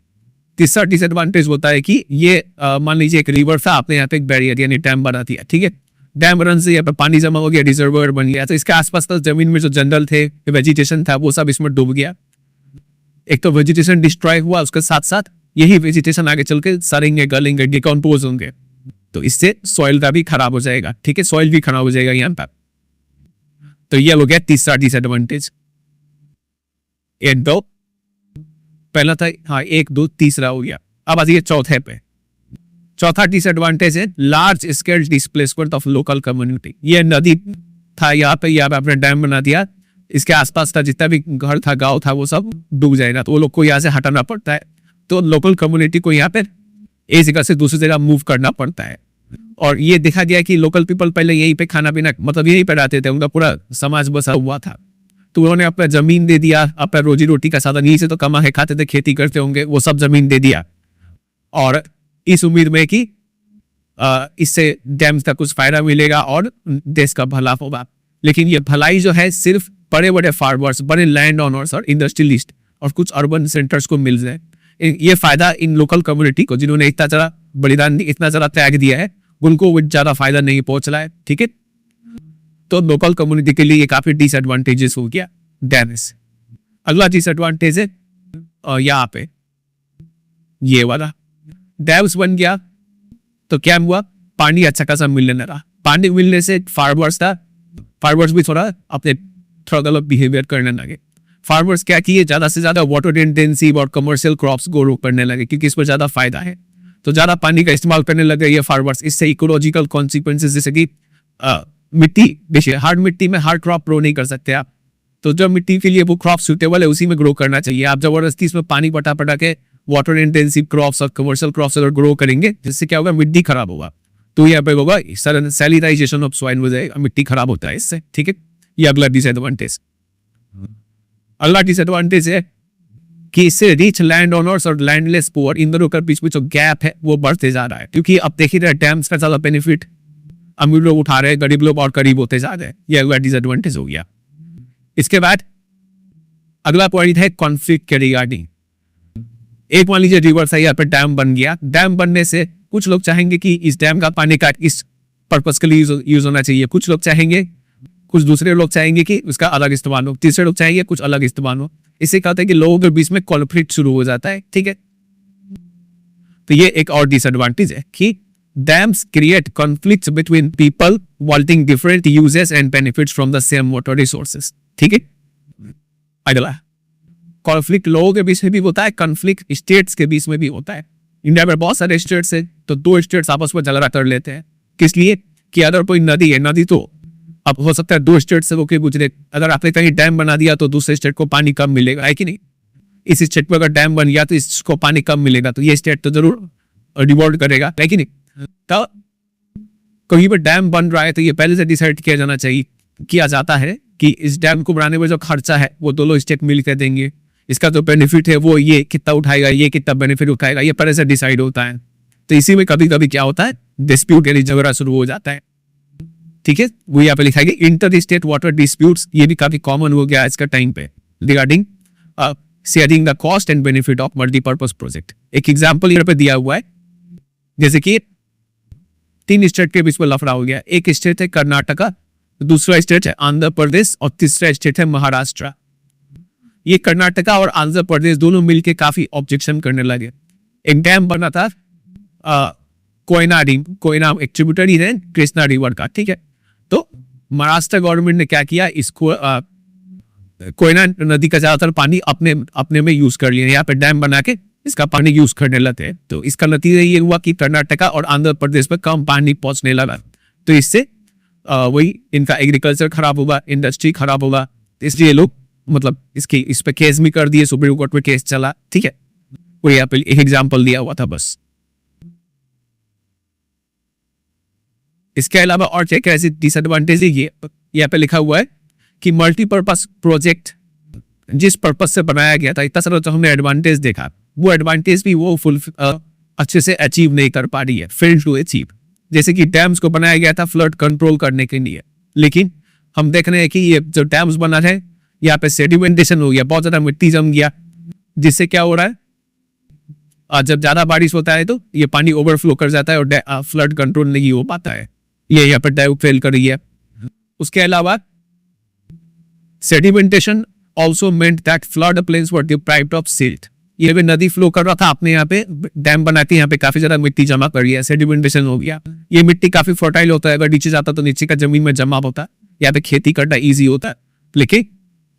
तीसरा डिसएडवांटेज होता है कि ये मान लीजिए एक रिवर था, आपने यहाँ पे एक बैरियर यानी डैम बना दिया। ठीक है, डैम बनने से यहाँ पे पानी जमा हो गया, रिजर्वायर बन गया, तो इसके आसपास तो जमीन में जो जंगल थे, वेजिटेशन था, वो सब इसमें डूब गया। एक तो वेजिटेशन डिस्ट्रॉय हुआ, उसके साथ साथ यही वेजिटेशन आगे चल के सड़ेंगे, गलेंगे, डिकम्पोज होंगे, तो इससे सॉइल का भी खराब हो जाएगा। ठीक है, सॉइल भी खराब हो जाएगा यहाँ पर। तो ये हो गया तीसरा डिसएडवांटेज। 1 2 पहला था, हाँ 1 2 तीसरा हो गया। अब आइए चौथे पे। चौथा डिसएडवांटेज है large scale displacement of local community. ये नदी था यहाँ पे आपने डैम बना दिया, इसके आसपास का जितना भी घर था, गांव था, वो सब डूब जाएगा। तो वो लोग को यहाँ से हटाना पड़ता है, तो लोकल कम्युनिटी को यहाँ पे एक जगह से दूसरी जगह मूव करना पड़ता है। और ये देखा गया कि लोकल पीपल पहले यहीं पे खाना पीना मतलब यहीं पे रहते थे, उनका पूरा समाज बसा हुआ था। तो उन्होंने अपना जमीन दे दिया, अपना रोजी रोटी का साधन यहीं से तो कमा के खाते थे, खेती करते होंगे, वो सब जमीन दे दिया, और इस उम्मीद में कि इससे डैम्स का कुछ फायदा मिलेगा और देश का भला होगा। लेकिन ये भलाई जो है सिर्फ बड़े बड़े फार्मर्स, बड़े लैंड ओनर्स और इंडस्ट्रियलिस्ट और कुछ अर्बन सेंटर्स को मिल जाए। ये फायदा इन लोकल कम्युनिटी को जिन्होंने इतना ज़्यादा बलिदान, इतना ज़्यादा त्याग दिया है, उनको ज़्यादा फायदा नहीं पहुंच रहा है। ठीक है, तो लोकल कम्युनिटी के लिए ये काफी डिसएडवांटेजेस हो गया डैमेज। अगला डिसएडवांटेज है यहाँ पे ये वाला, डैम्स बन गया तो क्या हुआ, पानी अच्छा खासा मिलने लगा। पानी मिलने से फार्मर्स भी थोड़ा गलत बिहेवियर करने लगे। फार्मर्स क्या किए, ज्यादा से ज्यादा वाटर इंटेंसिव और कमर्शियल क्रॉप्स ग्रो करने लगे क्योंकि इस पर ज्यादा फायदा है, तो ज्यादा पानी का इस्तेमाल करने लगे ये फार्मर्स। इससे इकोलॉजिकल कॉन्सिक्वेंसेस जैसे कि मिट्टी, देखिए हार्ड मिट्टी में हार्ड क्रॉप ग्रो नहीं कर सकते आप, तो जो मिट्टी के लिए वो क्रॉप सूटेबल है उसी में ग्रो करना चाहिए। आप जबरदस्ती इसमें पानी पटा के वाटर इंटेंसिव क्रॉप्स और कमर्शियल क्रॉप्स अगर ग्रो करेंगे, जिससे क्या होगा, मिट्टी खराब होगा, तो यहाँ पे होगा सैलिनाइजेशन ऑफ सॉइल हो जाएगा, मिट्टी खराब होता है इससे। ठीक है, ये अगला डिसएडवांटेज। अगला डिसएडवांटेज है कि इससे रिच लैंड ओनर्स और लैंडलेस पुअर, इन दोनों के बीच में जो गैप है वो बढ़ते जा रहा है, क्योंकि अब देख ही रहे डैम्स का ज्यादा बेनिफिट अमीर लोग उठा रहे हैं, गरीब लोग और करीब होते जा रहे हैं। ये अगला डिसएडवांटेज हो गया। इसके बाद अगला पॉइंट है कॉन्फ्लिक्ट के रिगार्डिंग। एक मान लीजिए रिवर से यहाँ पे डैम बन गया, डैम बनने से कुछ लोग चाहेंगे कि इस डैम का पानी का इस पर्पस के लिए यूज होना चाहिए, कुछ लोग चाहेंगे, कुछ दूसरे लोग चाहेंगे कि उसका अलग इस्तेमाल हो, तीसरे लोग चाहेंगे कुछ अलग इस्तेमाल हो। इससे क्या होता है कि लोगों के बीच में कॉन्फ्लिक्ट शुरू हो जाता है। ठीक है, तो ये एक और डिसएडवांटेज है कि dams create conflicts between people wanting different uses and benefits from the same water resources. ठीक है, अगला कॉन्फ्लिक्ट लोगों के बीच में भी होता है, कॉन्फ्लिक्ट स्टेट्स के बीच में भी होता है। इंडिया में बहुत सारे स्टेट्स हैं, तो दो स्टेट्स आपस में झगड़ा कर लेते हैं, किस लिए कि अगर कोई नदी है, नदी तो अब हो सकता है दो स्टेट से होकर गुजरे, अगर आपने कहीं डैम बना दिया तो दूसरे स्टेट को पानी कम मिलेगा, है कि नहीं। इस स्टेट पर अगर डैम बन गया तो इसको पानी कम मिलेगा, तो ये स्टेट तो जरूर रिवॉल्ट करेगा, है कि नहीं। तो कहीं पर डैम बन रहा है तो ये पहले से डिसाइड किया जाता है कि इस डैम को बनाने में जो खर्चा है वो दोनों स्टेट मिलकर देंगे, इसका जो बेनिफिट है वो ये कितना उठाएगा, ये कितना बेनिफिट उठाएगा, ये पहले से डिसाइड होता है। तो इसी में कभी कभी क्या होता है, डिस्प्यूट यानी झगड़ा शुरू हो जाता है। ठीक है, वो यहाँ पे लिखा गया इंटर स्टेट वाटर डिस्प्यूट्स, ये भी काफी कॉमन हो गया आज का टाइम पे regarding sharing the cost and benefit of multipurpose project. एक एग्जांपल यहाँ पे दिया हुआ है, जैसे कि 3 स्टेट के बीच में लफड़ा हो गया, एक स्टेट है कर्नाटका, दूसरा स्टेट है आंध्र प्रदेश और तीसरा स्टेट है महाराष्ट्र। ये कर्नाटका और आंध्र प्रदेश दोनों मिलके काफी ऑब्जेक्शन करने लगे। एक डैम बना था कोयना एक ट्रिब्यूटरी है कृष्णा रिवर का। ठीक है, तो महाराष्ट्र गवर्नमेंट ने क्या किया, इसको कोयना नदी का ज्यादातर पानी अपने में यूज कर लिया, यहाँ पे डैम बना के इसका पानी यूज करने लगे। तो इसका नतीजा ये हुआ कि कर्नाटका और आंध्र प्रदेश में कम पानी पहुंचने लगा, तो इससे वही इनका एग्रीकल्चर खराब होगा, इंडस्ट्री खराब होगा, इसलिए लोग मतलब इस पे केस भी कर दिए, सुप्रीम कोर्ट में केस चला। ठीक है, वो यहाँ पे एक एग्जांपल दिया हुआ था बस। इसके अलावा और एक ऐसी डिसएडवांटेज है, ये यहाँ पे लिखा हुआ है कि मल्टीपर्पज प्रोजेक्ट जिस पर्पज से बनाया गया था, इतना सारा जो हमने एडवांटेज देखा, वो एडवांटेज भी वो अच्छे से अचीव नहीं कर पा रही है, फेल टू अचीव। जैसे कि डैम्स को बनाया गया था फ्लड कंट्रोल करने के लिए, लेकिन हम देख रहे हैं कि ये जो डैम्स बना है यहाँ पे सेडिमेंटेशन हो गया, बहुत ज्यादा मिट्टी जम गया, जिससे क्या हो रहा है, जब ज्यादा बारिश होता है तो ये पानी ओवरफ्लो कर जाता है और फ्लड कंट्रोल नहीं हो पाता है, ये यहाँ पर डैम फेल कर रही है। उसके अलावा sedimentation also meant that flood plains were deprived of silt. ये भी नदी फ्लो कर रहा था, आपने यहाँ पे डैम बना के यहाँ पे काफी ज्यादा मिट्टी जमा कर लिया, सेडिमेंटेशन हो गया। ये मिट्टी काफी फर्टाइल होता है, अगर नीचे जाता तो नीचे का जमीन में जमा होता है, यहाँ पे खेती करना इजी होता है, लेकिन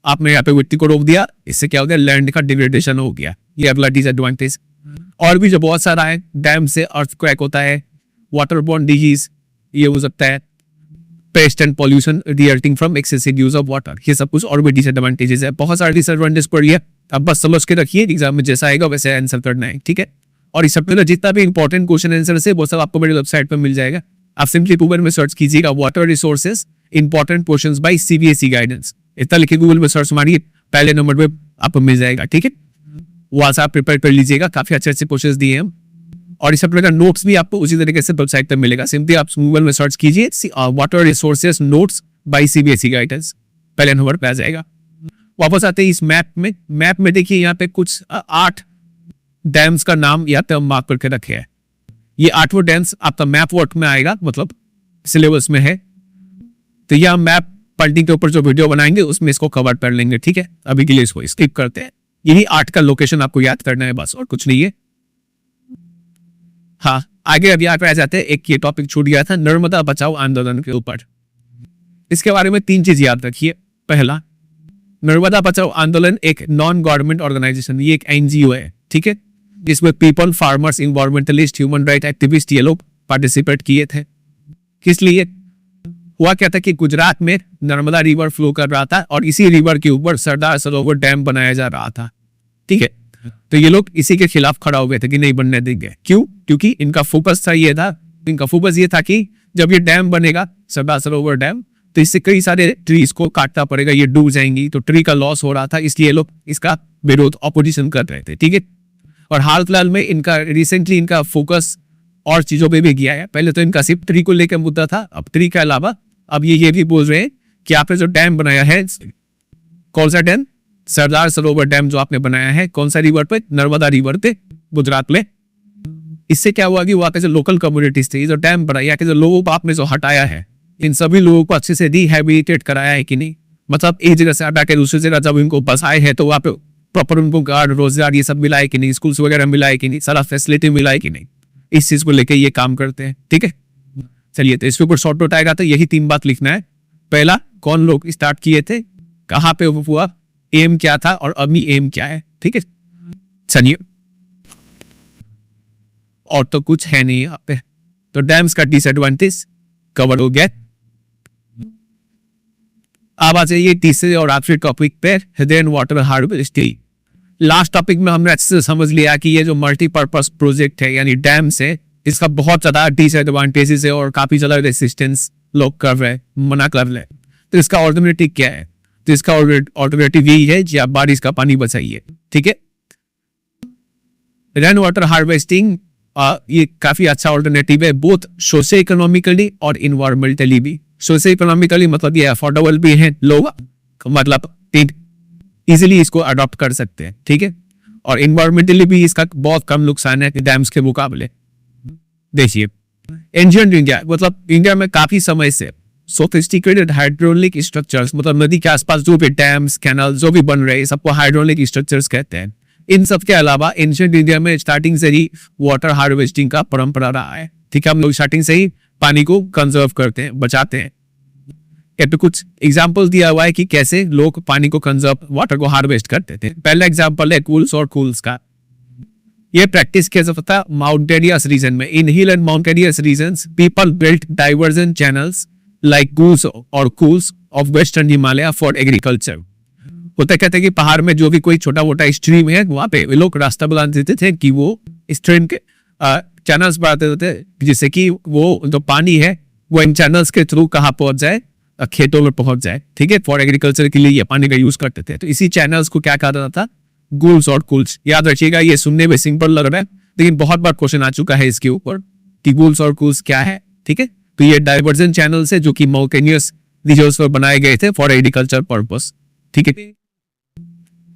आपने यहाँ पे मिट्टी को रोक दिया, इससे क्या हो गया, लैंड का डिग्रेडेशन हो गया। ये अगला डिसएडवांटेज। और भी जो बहुत सारा है, डैम से अर्थक्वेक होता है, वाटर बॉर्न डिजीज ये हो सकता है, paste and pollution resulting from excessive use of water, ये सब कुछ और भी डिसएडवांटेजेस है। बहुत सारे डिसएडवांटेज पड़ी है, अब बस समझ के रखिए, एग्जाम में जैसा आएगा वैसे आंसर करना है। ठीक है, और इस सब में जितना भी इंपॉर्टेंट क्वेश्चन आंसर है वो सब आपको मेरी वेबसाइट पर मिल जाएगा। आप सिंपली गूगल में सर्च कीजिएगा water resources important questions bye CBSE guidance, इतना लिखे गूगल में सर्च मारिए, पहले नंबर पे आपको मिल जाएगा। ठीक है, वहां से आप प्रिपेयर कर लीजिएगा, काफी अच्छे अच्छे क्वेश्चंस दिए हैं, और इस सब का नोट्स भी आपको उसी तरीके से वेबसाइट पर मिलेगा। सिंपली आप गूगल में सर्च कीजिए water resources notes by CBSE guidance, पहले नंबर पे आ जाएगा। वापस आते हैं इस मैप में देखिए यहाँ पे कुछ 8 डैम्स का नाम या टर्म मार्क करके रखे हैं। ये 8 डैम्स आपका मैप वर्क में आएगा, मतलब सिलेबस में है, तो यह मैप पढ़ने के ऊपर जो वीडियो बनाएंगे उसमें इसको कवर कर लेंगे। ठीक है, अभी के लिए इसको स्किप करते हैं। यही 8 का लोकेशन आपको याद करना है बस, और कुछ नहीं है। हाँ, आगे अब याद रह जाते हैं। एक ये टॉपिक छूट गया था, नर्मदा बचाओ आंदोलन के ऊपर। इसके बारे में 3 चीज याद रखिए। पहला, नर्मदा बचाओ आंदोलन एक नॉन गवर्नमेंट ऑर्गेनाइजेशन, ये एक एनजीओ है, ठीक है, जिसमें people, farmers, environmentalist, human right activist ये लोग पार्टिसिपेट किए थे। किस लिए? हुआ क्या था कि गुजरात में नर्मदा रिवर फ्लो कर रहा था और इसी रिवर के ऊपर सरदार सरोवर डैम बनाया जा रहा था। ठीक है, तो ये लोग इसी के खिलाफ खड़ा हुए थे कि नहीं बनने देंगे। क्यों? क्योंकि इनका फोकस ये था कि जब ये डैम बनेगा, सरदार सरोवर डैम, तो इससे कई सारे ट्रीज को काटना पड़ेगा, ये डूब जाएंगी, तो ट्री का लॉस हो रहा था, इसलिए लोग इसका विरोध, ऑपोजिशन कर रहे थे। ठीक है, और हाल फिलहाल में रिसेंटली इनका फोकस और चीजों पे भी गया है। पहले तो इनका सिर्फ ट्री को लेकर मुद्दा था, अब ट्री के अलावा अब ये भी बोल रहे हैं कि आपने जो डैम बनाया है, कौन सा डैम? सरदार सरोवर डैम जो आपने बनाया है, कौन सा रिवर पे? नर्मदा रिवर पे, गुजरात में। इससे क्या हुआ कि वहां के जो लोकल कम्युनिटीज थे, ये जो डैम बनाया, के जो लोगों को आपने जो हटाया है, इन सभी लोगों को अच्छे से रिहैबिलिटेट कराया है कि नहीं? मतलब एक जगह से हटा के दूसरी जगह जब इनको बसाए हैं तो वहां पे प्रॉपर उनको गार्ड, रोजगार ये सब मिला है कि नहीं? स्कूल्स वगैरह मिला है कि नहीं? सारा फैसिलिटी मिला है कि नहीं? इस चीज को लेकर ये काम करते हैं। ठीक है, चलिए, तो इसके ऊपर शॉर्ट नोट आएगा, तो यही 3 बात लिखना है। पहला, कौन लोग स्टार्ट किए थे, कहां पे हुआ, एम क्या था, और अभी एम क्या है। ठीक है, चलिए, और तो कुछ है नहीं यहाँ पे। तो डैम्स का डिसएडवांटेज कवर हो गया। अब आ जाइए तीसरे और आखिरी टॉपिक पे, rain water harvesting. Last topic में हमने अच्छे से समझ लिया कि ये जो मल्टीपर्पज प्रोजेक्ट है यानी डैम्स है, इसका बहुत ज्यादा डिसएडवांटेजेस है और काफी ज्यादा रेसिस्टेंस लोग कर रहे हैं, मना कर रहे हैं। तो इसका ऑल्टरनेटिव क्या है? तो इसका ऑल्टरनेटिव यही है कि आप बारिश का पानी बचाइए। ठीक है, रेन वाटर हार्वेस्टिंग ये काफी अच्छा ऑल्टरनेटिव है, बोथ सोशो इकोनॉमिकली और इन्वायरमेंटली भी। सोशो इकोनॉमिकली मतलब ये अफोर्डेबल भी है, लोग मतलब इजिली इसको अडॉप्ट कर सकते हैं। ठीक है, और इन्वायरमेंटली भी इसका बहुत कम नुकसान है डैम्स के मुकाबले। देखिए, एंशिएंट इंडिया, मतलब इंडिया में काफी समय से सोफिस्टिकेटेड हाइड्रोलिक स्ट्रक्चर्स, मतलब नदी के आसपास जो भी डैम्स, कैनल जो भी बन रहे हैं, सबको हाइड्रोलिक स्ट्रक्चर्स कहते हैं। इन सब के अलावा एंशिएंट इंडिया में स्टार्टिंग से ही वाटर हार्वेस्टिंग का परंपरा रहा है। ठीक है, हम लोग स्टार्टिंग से ही पानी को कंजर्व करते हैं, बचाते हैं। ये तो कुछ एग्जाम्पल दिया हुआ है कि कैसे लोग पानी को कंजर्व, वाटर को हार्वेस्ट करते थे। पहला एग्जाम्पल है कूल्स और कूल्स का। ये प्रैक्टिस किया जाता था माउंटेनियस रीजन में। In hill and mountainous regions people built diversion channels like kuls और kuls of western Himalaya for agriculture. होता कहते हैं कि पहाड़ में जो भी कोई छोटा मोटा स्ट्रीम है, वहां पे लोग रास्ता बना देते थे कि वो स्ट्रीम के चैनल्स बनाते थे, जिससे कि वो जो पानी है वो इन चैनल्स के थ्रू कहाँ पहुंच जाए, खेतों में पहुंच जाए। ठीक है, फॉर एग्रीकल्चर के लिए ये पानी का यूज करते थे। तो इसी चैनल्स को क्या कहा जाता था? गूल्स और कूल्स। याद रखिएगा, ये सुनने में सिंपल लग रहा है, लेकिन बहुत बार क्वेश्चन आ चुका है इसके ऊपर कि गूल्स और कूल्स क्या है। ठीक है, तो ये डाइवर्जन चैनल्स है जो कि माउंटेनियस रीजन्स पर बनाए गए थे फॉर एग्रीकल्चर पर्पस। ठीक है,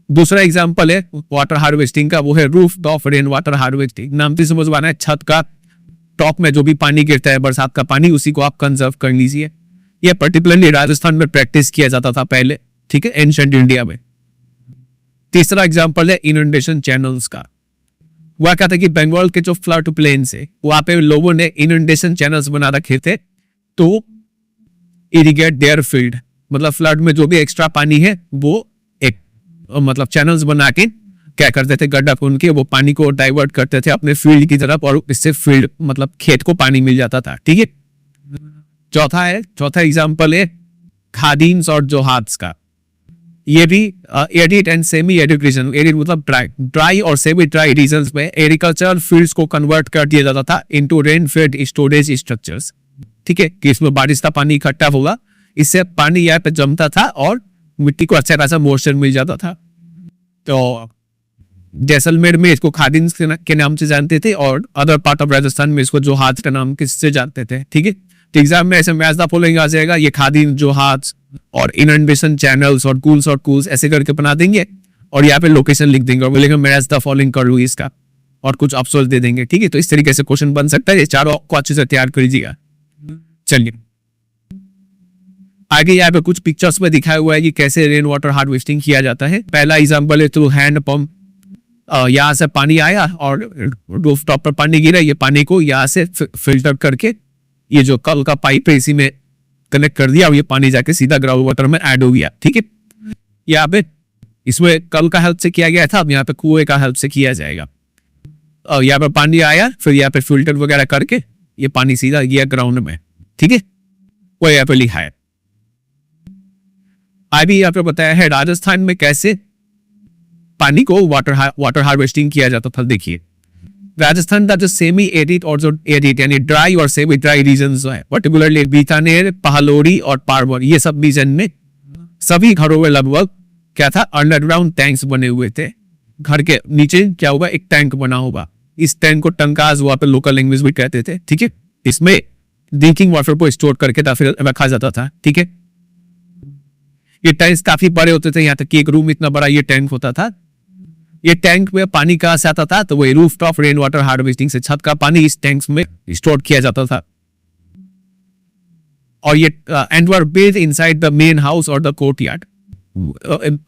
दूसरा एग्जांपल है वाटर हार्वेस्टिंग का, वो है roof top rain water harvesting. नाम से समझवाना है, छत का टॉप में जो भी पानी गिरता है, बरसात का पानी, उसी को आप कंजर्व कर लीजिए। यह पर्टिकुलरली राजस्थान में प्रैक्टिस किया जाता था पहले। ठीक है, एंशिएंट इंडिया में। तीसरा एग्जांपल है इनंडेशन चैनल्स का। वह कहता है कि बंगाल के जो फ्लड प्लेन है, वहां पे लोगों ने इनंडेशन चैनल्स बना रखे थे तो इरिगेट देयर फील्ड, मतलब फ्लड में जो भी एक्स्ट्रा पानी है वो मतलब चैनल्स बना के क्या करते थे, गड्ढा खोद के वो पानी को डाइवर्ट करते थे अपने फील्ड की तरफ, और इससे फील्ड मतलब खेत को पानी मिल जाता था। ठीक है, चौथा एग्जांपल है खादीन्स और जोहाद्स का। ये भी arid and semi arid region, arid मतलब ड्राई और सेमी ड्राई रीजन्स में एग्रीकल्चरल फील्ड्स को कन्वर्ट कर दिया जाता था into rain fade storage structures. ठीक है, कि इसमें बारिश का पानी इकट्ठा होगा, इससे पानी यहाँ पे जमता था और मिट्टी को अच्छा खासा मॉइस्चर मिल जाता था। तो जैसलमेर में इसको खादिन्स के नाम से जानते थे और अदर पार्ट ऑफ राजस्थान में इसको जोहाद्स के नाम से जानते थे। ठीक है, तो एग्जाम में ऐसे मैच द फॉलोइंग आ जाएगा, ये खादिन, जोहाद्स और इनंडेशन चैनल्स और कूल्स ऐसे करके बना देंगे और यहाँ पे लोकेशन लिख देंगे और बोलेंगे मैच द फॉलोइंग कर लू इसका। और कुछ ऑप्शंस दे देंगे, ठीक है। तो इस तरीके से क्वेश्चन बन सकता है, ये चारों को अच्छे से तैयार कर लीजिएगा। चलिए आगे यहाँ पे कुछ पिक्चर्स में दिखाया हुआ है कि कैसे रेन वाटर हार्वेस्टिंग किया जाता है। पहला एग्जांपल है थ्रू हैंड पंप। यहाँ से पानी आया और रूफ टॉप पर पानी गिरा, ये पानी को यहाँ से फिल्टर करके ये जो कल का पाइप है इसी में कनेक्ट कर दिया और ये पानी जाके सीधा ग्राउंड वाटर में ऐड हो गया, ठीक है। यहाँ पे इसमें कल का हेल्प से किया गया था, अब यहाँ पे कुएं का हेल्प से किया जाएगा। और यहाँ पे पानी आया, फिर यहाँ पे फिल्टर वगैरह करके ये पानी सीधा गया ग्राउंड में, ठीक है। वो यहाँ पे लिखा है। अभी यहाँ पे बताया है राजस्थान में कैसे पानी को वाटर हार्वेस्टिंग किया जाता था। देखिए राजस्थान का जो सेमी एरिड और जो एरिड यानी ड्राई और सेमी ड्राई रीजन जो है, पर्टिकुलरली बीकानेर, पहालोरी और पारवर, ये सब रीजन में सभी घरों में लगभग क्या था, अंडरग्राउंड टैंक्स बने हुए थे। घर के नीचे क्या होगा, एक टैंक बना होगा। इस टैंक को टंकाज वहां पे लोकल लैंग्वेज में कहते थे, ठीक है। इसमें ड्रिंकिंग वाटर को स्टोर करके फिर रखा जाता था, ठीक है। ये टैंक्स काफी बड़े होते थे, यहाँ तक कि एक रूम इतना बड़ा ये टैंक होता था। ये टैंक में पानी कहां से आता था, तो वो रूफटॉप रेन वाटर हार्वेस्टिंग से छत का पानी इस टैंक्स में स्टोर किया जाता था। और ये and were built inside the main house और द कोर्टयार्ड,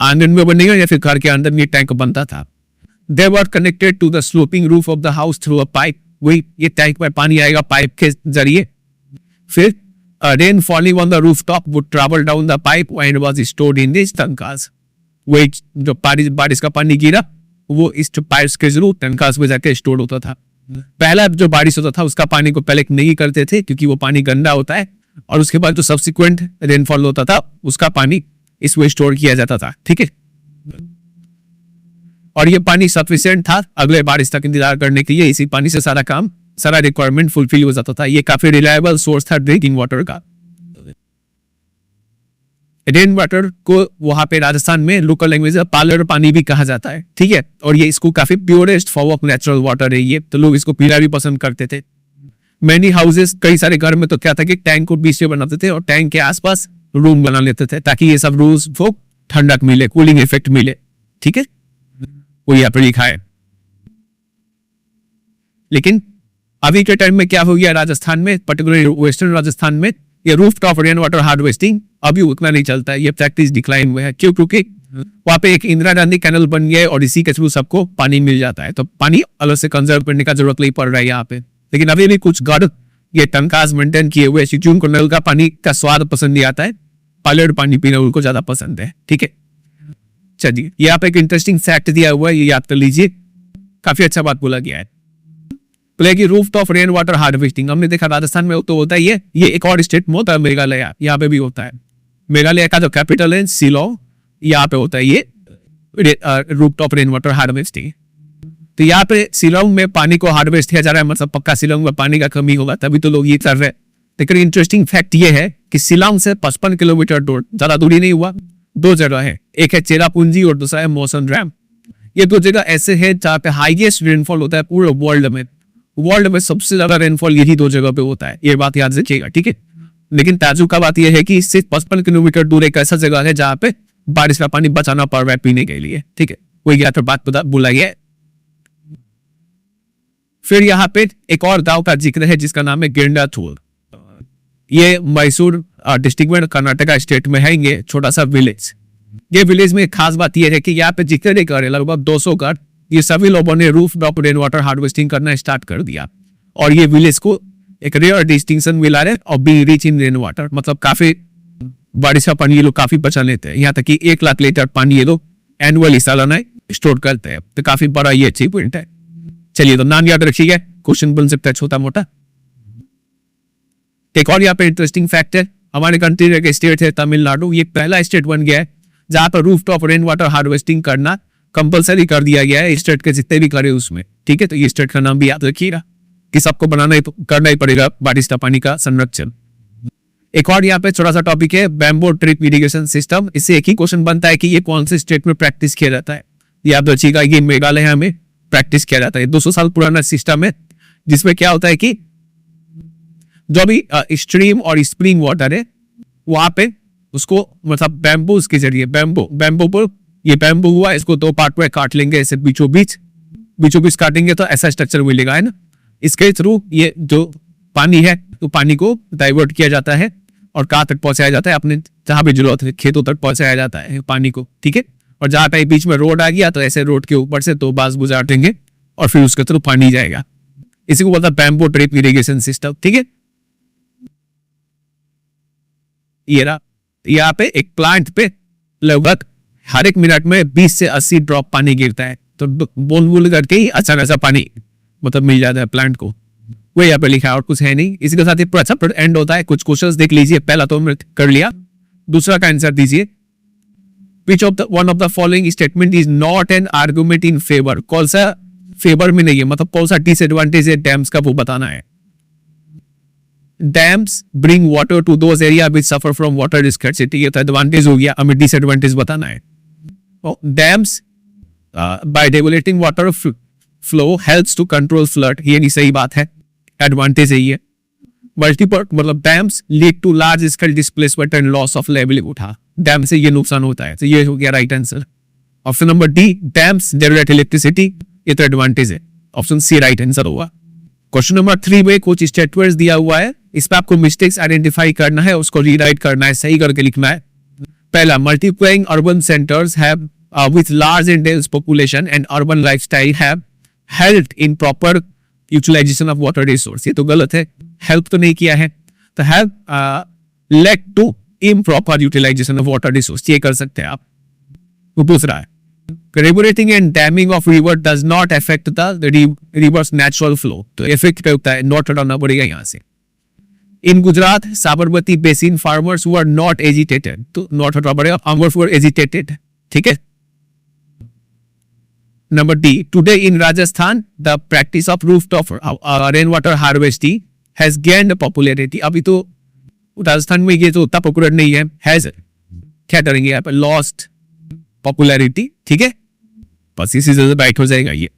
आंगन में बनेगा या फिर घर के अंदर ये टैंक बनता था। They were connected to the sloping roof of the house through a pipe, वही ये टैंक में पानी आएगा पाइप के जरिए। फिर rain falling on the rooftop would travel down the pipe and was stored in this tankas. वही जो बारिश का पानी गिरा वो इस पाइप्स के जरूर टंकास में जाके स्टोर होता था। पहला जो बारिश होता था उसका पानी को पहले नहीं करते थे क्योंकि वो पानी गंदा होता है, और उसके बाद जो सब्सिक्वेंट रेनफॉल होता था उसका पानी इसमें स्टोर किया जाता था, ठीक है। और ये पानी सफिशिएंट था अगले बारिश तक इंतजार करने के लिए, इसी पानी से सारा रिक्वायरमेंट फुलफिल हो जाता था। ये काफी रिलायबल सोर्स था ड्रिंकिंग वाटर का। रेन वाटर को वहां पे राजस्थान में लोकल लैंग्वेज में पालर पानी भी कहा जाता है, ठीक है। और ये इसको काफी purest form of natural water है ये, तो लोग इसको पीना भी पसंद करते थे। मैनी हाउसेस, कई सारे घर में तो क्या था कि टैंक को बीच में बनाते थे और टैंक के आसपास रूम बना लेते थे ताकि ये सब रूम्स को ठंडक मिले, कूलिंग इफेक्ट मिले, ठीक है। वो यहाँ पे लिखा है। लेकिन अभी के टाइम में क्या हो गया राजस्थान में, पर्टिकुलरली वेस्टर्न राजस्थान में, ये रूफटॉप रेन वाटर हार्वेस्टिंग अभी उतना नहीं चलता है, ये प्रैक्टिस डिक्लाइन हुआ है। क्यों? क्योंकि वहां पे एक इंदिरा गांधी कैनल बन गया है और इसी के थ्रू सबको पानी मिल जाता है, तो पानी अलग से कंजर्व करने का जरूरत नहीं पड़ रहा है यहाँ पे। लेकिन अभी भी कुछ घर ये टंकास मेंटेन किए हुए जिनको नल का पानी का स्वाद पसंद नहीं आता है, पालर पानी पीना उनको ज्यादा पसंद है, ठीक है। चलिए यहाँ पे एक इंटरेस्टिंग फैक्ट दिया हुआ है, ये याद कर लीजिए, काफी अच्छा बात बोला गया है। की रूफटॉप रेन वाटर हार्वेस्टिंग हमने देखा राजस्थान में तो होता है ये एक और स्टेट में होता है, मेघालय, यहाँ पे भी होता है। मेघालय का जो कैपिटल है शिलांग, यहाँ पे होता है ये रूफटॉप रेन वाटर हार्वेस्टिंग। तो यहाँ पे शिलांग में पानी को हार्वेस्ट किया जा रहा है, मतलब पक्का शिलांग में पानी का कमी होगा तभी तो लोग ये कर रहे हैं। लेकिन इंटरेस्टिंग फैक्ट ये है कि शिलांग से 55 किलोमीटर दूर, ज्यादा दूरी नहीं हुआ, दो जगह है, एक है चेरापूंजी और दूसरा है मौसन रैम। ये दो जगह ऐसे है जहाँ पे हाईएस्ट रेनफॉल होता है पूरे वर्ल्ड में सबसे ज्यादा रेनफॉल यही दो जगह पे होता है, ये बात याद रखिएगा, ठीक है। लेकिन ताजुब का बात यह है कि इससे 55 किलोमीटर दूर एक ऐसा जगह है जहाँ पे बारिश का पानी बचाना पड़ रहा है पीने के लिए, ठीक है। वही यहाँ पर बात बोला गया है। फिर यहाँ पे एक और गांव का जिक्र है जिसका नाम है गिरंडाथूर। ये मैसूर डिस्ट्रिक्ट में कर्नाटका स्टेट में है, ये छोटा सा विलेज। ये विलेज में खास बात यह है कि यहाँ पे जितने घर है लगभग 200 घर, ये सभी लोगों ने रूफटॉप रेन वाटर हार्वेस्टिंग करना स्टार्ट कर दिया। और ये विलेज को एक रेयर डिस्टिंक्शन मिला है और be rich in rain water, मतलब काफी बारिश का पानी ये लोग काफी बचा लेते हैं। यहाँ तक कि 1 लाख लीटर पानी ये लोग एनुअली सालाना स्टोर करते हैं, तो काफी बड़ा ये अचीवमेंट है। चलिए तो नाम याद रखिएगा, क्वेश्चन बन सकता है छोटा मोटा। एक और यहाँ पे इंटरेस्टिंग फैक्ट है, हमारे कंट्री का स्टेट है तमिलनाडु, ये पहला स्टेट बन गया है जहां पर रूफटॉप रेन वाटर हार्वेस्टिंग करना कंपलसरी कर दिया गया है स्टेट के जितने भी करे उसमें, ठीक है। तो ये स्टेट का नाम भी याद रखिएगा कि सबको करना ही पड़ेगा बारिश का पानी का संरक्षण। एक और यहाँ पे छोटा सा टॉपिक है बैम्बो ड्रिप इरिगेशन सिस्टम। इससे एक ही क्वेश्चन बनता है कि ये कौन से स्टेट में प्रैक्टिस किया जाता है, याद रखिएगा ये मेघालय में प्रैक्टिस किया जाता है। 200 साल पुराना सिस्टम है जिसमें क्या होता है कि जो भी स्ट्रीम और स्प्रिंग वाटर है वहां पे उसको मतलब बैम्बू के जरिए बैम्बू पर ये बैम्बू हुआ, इसको 2 पार्ट में काट लेंगे ऐसे बीचों बीच, बीचों बीच काटेंगे तो ऐसा स्ट्रक्चर मिलेगा, है ना। इसके थ्रू ये जो पानी है तो पानी को डाइवर्ट किया जाता है और कहाँ तक पहुंचाया जाता है, अपने जहां भी जरूरत है खेतों तक पहुंचाया जाता है पानी को, ठीक है। और जहां कहीं बीच में रोड आ गया तो ऐसे रोड के ऊपर से तो बांस गुजार देंगे और फिर उसके थ्रू पानी जाएगा। इसी को बोलता है बैम्बू ड्रिप इरिगेशन सिस्टम, ठीक है। यहाँ पे एक प्लांट पे लगभग हर एक मिनट में 20 से 80 ड्रॉप पानी गिरता है, तो बूंद बूंद करके ही अच्छा खासा पानी मतलब मिल जाता है प्लांट को। वो यहाँ पे लिखा है और कुछ है नहीं। इसी के साथ ही अच्छा एंड होता है। कुछ क्वेश्चंस देख लीजिए, पहला तो हमने कर लिया, दूसरा का आंसर दीजिए। Which of the one of the following statement is not an argument in favor? कौन सा फेवर में नहीं है, मतलब कौन सा डिसएडवांटेज है डैम्स का, वो बताना है। Dams bring water to those areas which suffer from water scarcity, ये तो एडवांटेज हो गया, हमें डिसएडवांटेज बताना है। Dams by regulating water flow helps to control flood, ये नहीं सही बात है, एडवांटेज है ये। मल्टीपल मतलब dams lead to large scale displacement and loss of levelling, उठा डैम से ये नुकसान होता है, तो ये हो गया right answer. Option number D, dams generate electricity, ये तो एडवांटेज है, ऑप्शन सी राइट आंसर होगा। क्वेश्चन नंबर 3 में कुछ स्टेटमेंट्स दिया हुआ है, इस पे आपको मिस्टेक्स आइडेंटिफाई करना है, उसको रीराइट करना है, सही करके लिखना है। पहला, multiplying urban centres have with large and dense population and urban lifestyle have helped in proper utilisation of water resource, ये तो गलत है, हेल्प तो नहीं किया है, तो have led to improper utilisation of water resource, ये कर सकते हैं आप। तो दूसरा है, regulating and damming of river does not affect the river's natural flow, तो इफेक्ट करता है, नोट डालना पड़ेगा यहाँ से। In Gujarat Sabarmati basin farmers were not agitated, तो नोट हटाना पड़ेगा, farmers were agitated, ठीक है। Number D, today in Rajasthan the practice of rooftop rain water harvesting has gained popularity, अभी तो राजस्थान में ये तो उतना पॉपुलर नहीं है, हैज क्या करेंगे यहाँ पर, लॉस्ट पॉपुलैरिटी, ठीक है। बस इसी से राइट हो जाएगा ये।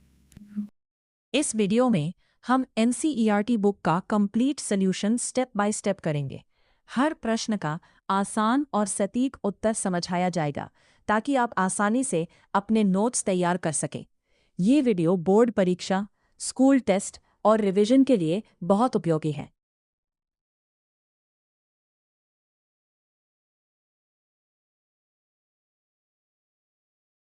इस वीडियो में हम एनसीईआरटी बुक का complete solution step by step करेंगे। हर प्रश्न का आसान और सटीक उत्तर समझाया जाएगा ताकि आप आसानी से अपने नोट्स तैयार कर सकें। ये वीडियो बोर्ड परीक्षा, स्कूल टेस्ट और रिवीजन के लिए बहुत उपयोगी है।